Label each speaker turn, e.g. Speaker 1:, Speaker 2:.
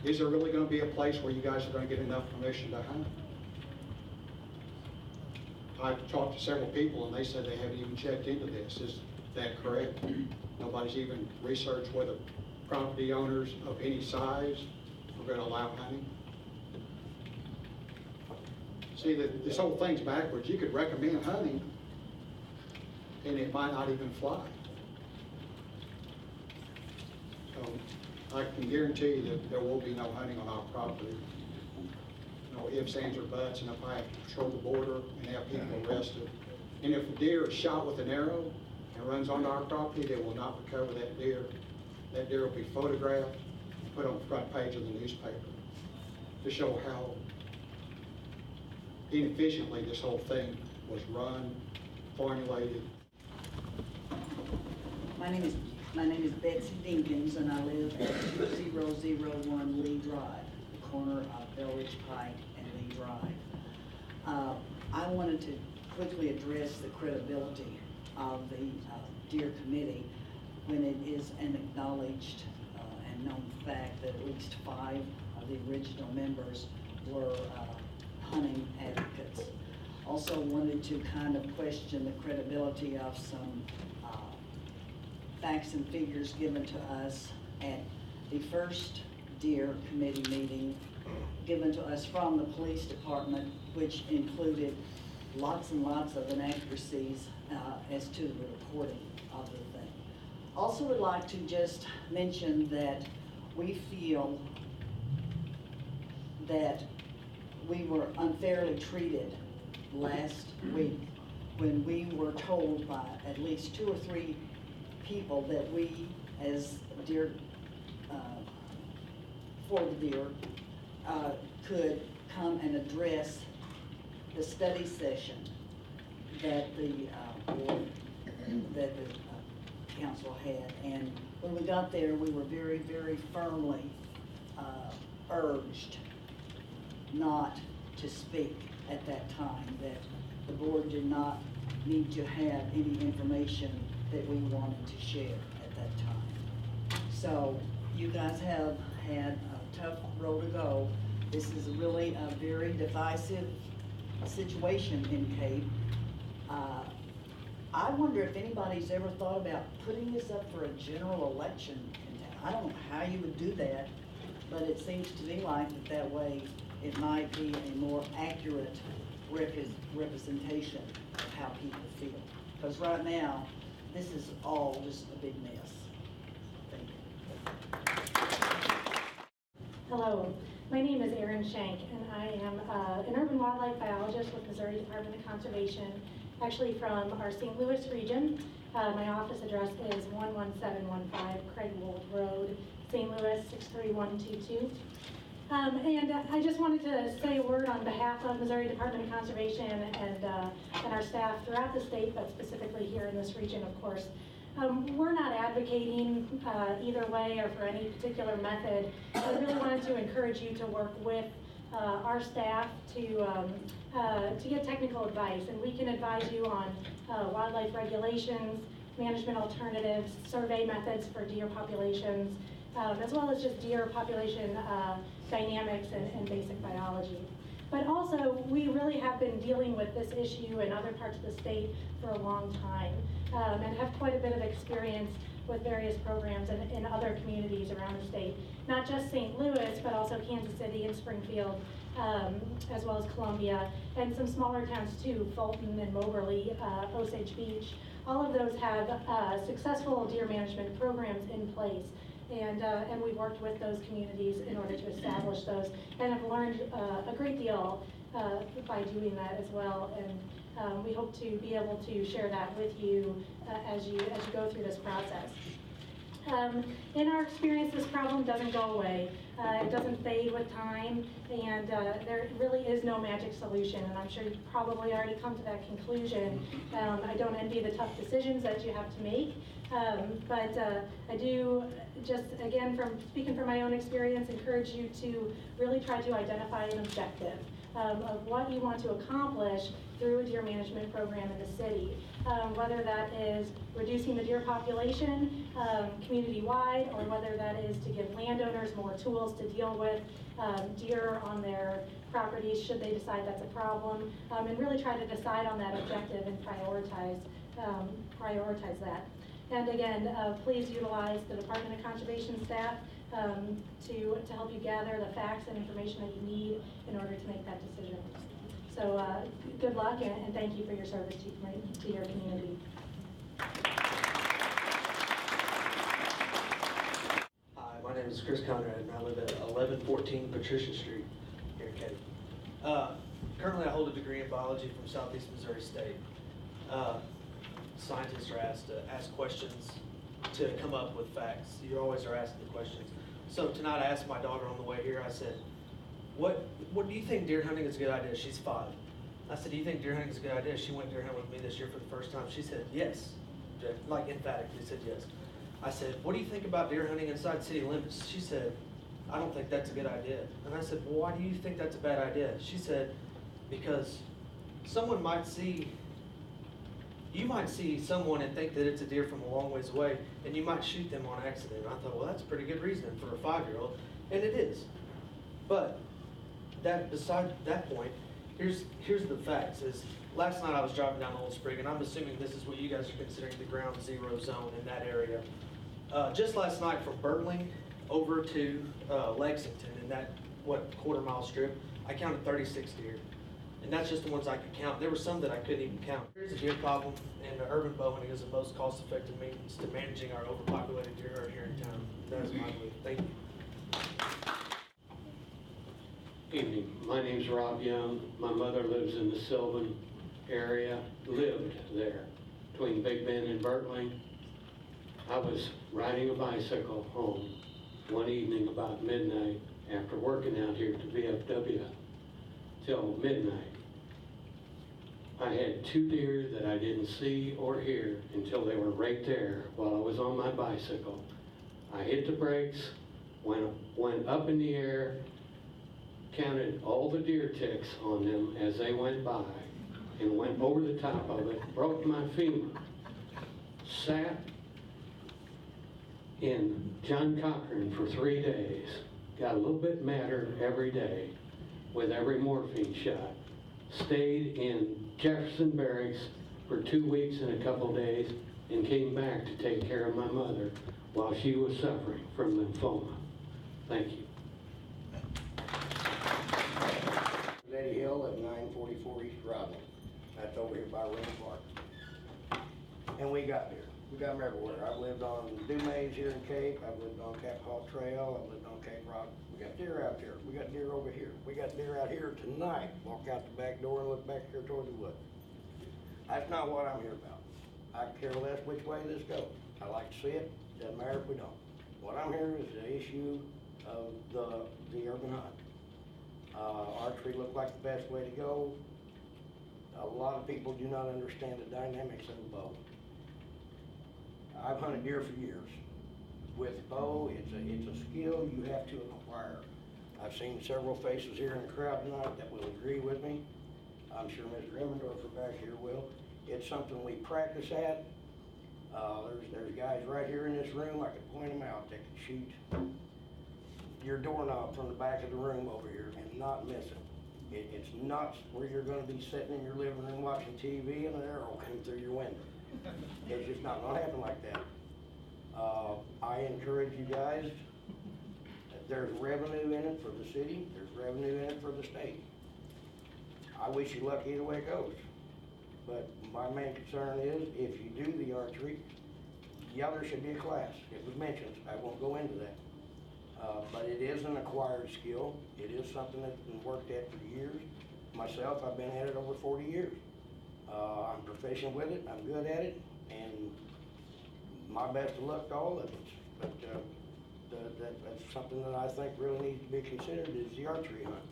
Speaker 1: Is there really going to be a place where you guys are going to get enough permission to hunt? I've talked to several people and they said they haven't even checked into this. Is that correct? Nobody's even researched whether property owners of any size are going to allow hunting? See, this whole thing's backwards. You could recommend hunting and it might not even fly. So I can guarantee you that there will be no hunting on our property. No ifs, ands, or buts, and if I have to patrol the border and have people arrested. And if a deer is shot with an arrow and runs onto our property, they will not recover that deer. That deer will be photographed and put on the front page of the newspaper to show how inefficiently this whole thing was run, formulated.
Speaker 2: My name is Betsy Dinkins, and I live at 2001 Lee Drive, the corner of Bell Ridge Pike and Lee Drive. I wanted to quickly address the credibility of the Deer Committee when it is an acknowledged and known fact that at least 5 of the original members were hunting advocates. Also wanted to kind of question the credibility of some facts and figures given to us at the first Deer Committee meeting given to us from the police department, which included lots and lots of inaccuracies as to the reporting of the thing. Also would like to just mention that we feel that we were unfairly treated last week when we were told by at least 2 or 3 people that we, as deer, for the deer, could come and address the study session that the board, that the council had. And when we got there, we were very, very firmly urged not to speak at that time, that the board did not need to have any information that we wanted to share at that time. So you guys have had a tough road to go. This is really a very divisive situation in Cape. I wonder if anybody's ever thought about putting this up for a general election in town. I don't know how you would do that, but it seems to me like that way it might be a more accurate representation of how people feel. Because right now, this is all just a big mess. Thank you.
Speaker 3: Hello, my name is Erin Shank, and I am an urban wildlife biologist with Missouri Department of Conservation, actually from our St. Louis region. My office address is 11715 Craig Wold Road, St. Louis 63122. And I just wanted to say a word on behalf of Missouri Department of Conservation and our staff throughout the state, but specifically here in this region, of course. We're not advocating either way or for any particular method. I really wanted to encourage you to work with our staff to get technical advice, and we can advise you on wildlife regulations, management alternatives, survey methods for deer populations, as well as just deer population dynamics and basic biology. But also, we really have been dealing with this issue in other parts of the state for a long time, and have quite a bit of experience with various programs in other communities around the state. Not just St. Louis, but also Kansas City and Springfield, as well as Columbia, and some smaller towns too, Fulton and Moberly, Osage Beach. All of those have successful deer management programs in place. And we worked with those communities in order to establish those, and have learned a great deal by doing that as well. And we hope to be able to share that with you as you go through this process. In our experience, this problem doesn't go away. It doesn't fade with time, and there really is no magic solution, and I'm sure you've probably already come to that conclusion. I don't envy the tough decisions that you have to make, but I do, just again, from speaking from my own experience, encourage you to really try to identify an objective. of what you want to accomplish through a deer management program in the city. Whether that is reducing the deer population community-wide, or whether that is to give landowners more tools to deal with deer on their properties should they decide that's a problem, and really try to decide on that objective and prioritize that. And again, please utilize the Department of Conservation staff to help you gather the facts and information that you need in order to make that decision. So good luck, and thank you for your service to your community.
Speaker 4: Hi, my name is Chris Conrad, and I live at 1114 Patricia Street here in Cape. Currently, I hold a degree in biology from Southeast Missouri State. Scientists are asked to ask questions to come up with facts. You always are asking the questions. So tonight, I asked my daughter on the way here, I said, what do you think deer hunting is a good idea? She's 5. I said, do you think deer hunting is a good idea? She went deer hunting with me this year for the first time. She said, yes. Like emphatically said yes. I said, what do you think about deer hunting inside city limits? She said, I don't think that's a good idea. And I said, well, why do you think that's a bad idea? She said, because someone might see, you might see someone and think that it's a deer from a long ways away, and you might shoot them on accident. I thought, well, that's pretty good reasoning for a 5-year-old, and it is. But that beside that point, here's the facts. Is last night I was driving down Old Spring, and I'm assuming this is what you guys are considering the ground zero zone in that area. Just last night from Bertling over to Lexington, in that quarter-mile strip, I counted 36 deer. And that's just the ones I could count. There were some that I couldn't even count. Here's a deer problem, and urban bow hunting is the most cost-effective means to managing our overpopulated deer herd here in town. That is my belief. Thank you.
Speaker 5: Evening. My name's Rob Young. My mother lives in the Sylvan area, lived there between Big Bend and Bertling. I was riding a bicycle home one evening about midnight after working out here to VFW till midnight. I had 2 deer that I didn't see or hear until they were right there while I was on my bicycle. I hit the brakes, went up in the air, counted all the deer ticks on them as they went by, and went over the top of it, broke my femur, sat in John Cochran for 3 days, got a little bit madder every day with every morphine shot, stayed in Jefferson Barracks for 2 weeks and a couple days, and came back to take care of my mother while she was suffering from lymphoma. Thank you.
Speaker 6: Eddie Hill at 944 East Rodney. That's over here by Ring Park. And we got deer. We got them everywhere. I've lived on Dumays here in Cape. I've lived on Capehall Trail. I've lived on Cape Rock. We got deer out there. We got deer over here. We got deer out here tonight. Walk out the back door and look back here toward the wood. That's not what I'm here about. I care less which way this goes. I like to see it. Doesn't matter if we don't. What I'm here is the issue of the urban hunt. Archery looked like the best way to go. A lot of people do not understand the dynamics of a bow. I've hunted deer for years. With bow, it's a skill you have to acquire. I've seen several faces here in the crowd tonight that will agree with me. I'm sure Mr. Emmendorfer back here will. It's something we practice at. There's guys right here in this room, I could point them out, that can shoot your doorknob from the back of the room over here and not miss it. It's not where you're going to be sitting in your living room watching TV and an arrow came through your window. It's just not going to happen like that. I encourage you guys, there's revenue in it for the city, there's revenue in it for the state. I wish you luck either way it goes. But my main concern is, if you do the archery, yeah, there should be a class. It was mentioned, I won't go into that. But it is an acquired skill. It is something that's been worked at for years. Myself, I've been at it over 40 years. I'm proficient with it, I'm good at it, and my best of luck to all of us. But that's something that I think really needs to be considered is the archery hunt.